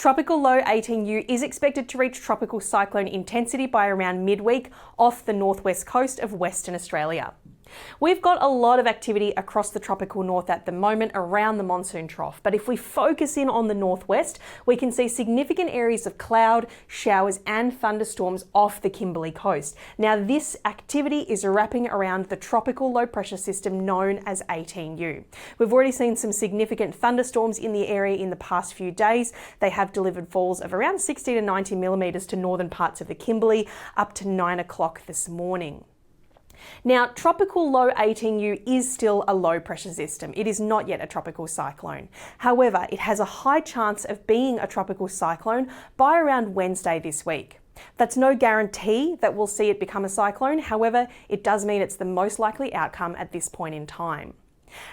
Tropical low 18U is expected to reach tropical cyclone intensity by around midweek off the northwest coast of Western Australia. We've got a lot of activity across the tropical north at the moment around the monsoon trough, but if we focus in on the northwest, we can see significant areas of cloud, showers and thunderstorms off the Kimberley coast. Now this activity is wrapping around the tropical low pressure system known as 18U. We've already seen some significant thunderstorms in the area in the past few days. They have delivered falls of around 60 to 90 millimetres to northern parts of the Kimberley up to 9 o'clock this morning. Now, tropical low 18U is still a low pressure system. It is not yet a tropical cyclone. However, it has a high chance of being a tropical cyclone by around Wednesday this week. That's no guarantee that we'll see it become a cyclone. However, it does mean it's the most likely outcome at this point in time.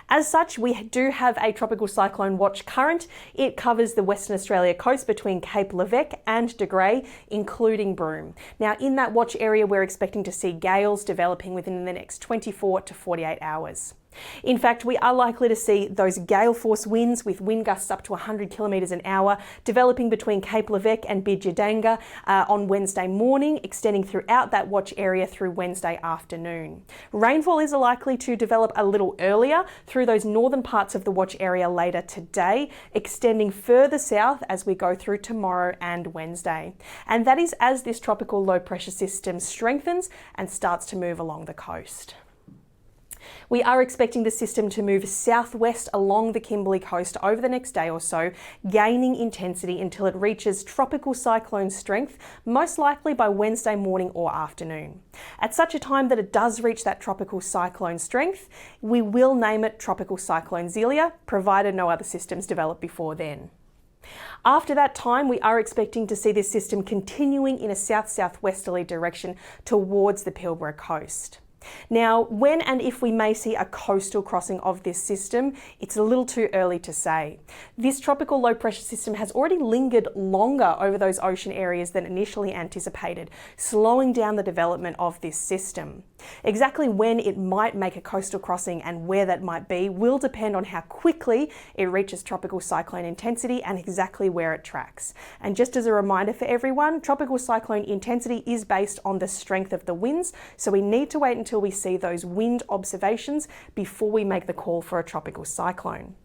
As such, we do have a tropical cyclone watch current. It covers the Western Australia coast between Cape Leveque and De Grey, including Broome. Now, in that watch area, we're expecting to see gales developing within the next 24 to 48 hours. In fact, we are likely to see those gale force winds with wind gusts up to 100 kilometres an hour developing between Cape Leveque and Bidjadanga on Wednesday morning, extending throughout that watch area through Wednesday afternoon. Rainfall is likely to develop a little earlier through those northern parts of the watch area later today, extending further south as we go through tomorrow and Wednesday. And that is as this tropical low pressure system strengthens and starts to move along the coast. We are expecting the system to move southwest along the Kimberley coast over the next day or so, gaining intensity until it reaches tropical cyclone strength, most likely by Wednesday morning or afternoon. At such a time that it does reach that tropical cyclone strength, we will name it Tropical Cyclone Zelia, provided no other systems develop before then. After that time, we are expecting to see this system continuing in a south-southwesterly direction towards the Pilbara coast. Now, when and if we may see a coastal crossing of this system, it's a little too early to say. This tropical low pressure system has already lingered longer over those ocean areas than initially anticipated, slowing down the development of this system. Exactly when it might make a coastal crossing and where that might be will depend on how quickly it reaches tropical cyclone intensity and exactly where it tracks. And just as a reminder for everyone, tropical cyclone intensity is based on the strength of the winds, so we need to wait until we see those wind observations before we make the call for a tropical cyclone.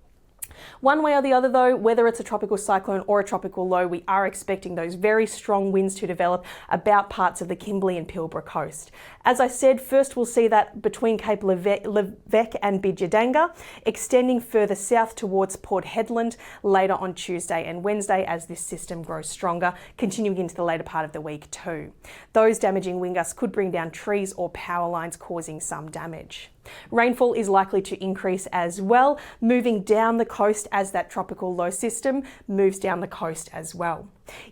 One way or the other though, whether it's a tropical cyclone or a tropical low, we are expecting those very strong winds to develop about parts of the Kimberley and Pilbara coast. As I said, first we'll see that between Cape Leveque and Bidjadanga, extending further south towards Port Hedland later on Tuesday and Wednesday as this system grows stronger, continuing into the later part of the week too. Those damaging wind gusts could bring down trees or power lines, causing some damage. Rainfall is likely to increase as well, moving down the coast as that tropical low system moves down the coast as well.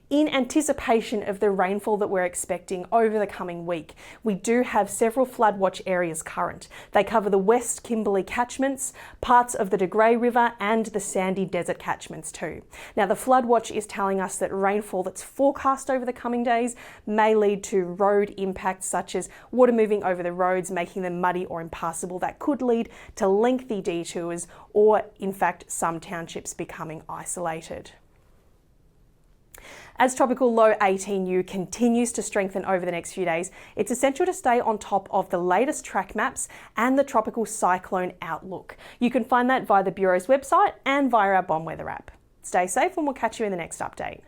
In anticipation of the rainfall that we're expecting over the coming week, we do have several flood watch areas current. They cover the West Kimberley catchments, parts of the De Grey River and the Sandy Desert catchments too. Now the flood watch is telling us that rainfall that's forecast over the coming days may lead to road impacts such as water moving over the roads, making them muddy or impassable. That could lead to lengthy detours or in fact some townships becoming isolated. As tropical low 18U continues to strengthen over the next few days, it's essential to stay on top of the latest track maps and the tropical cyclone outlook. You can find that via the Bureau's website and via our Bomb Weather app. Stay safe and we'll catch you in the next update.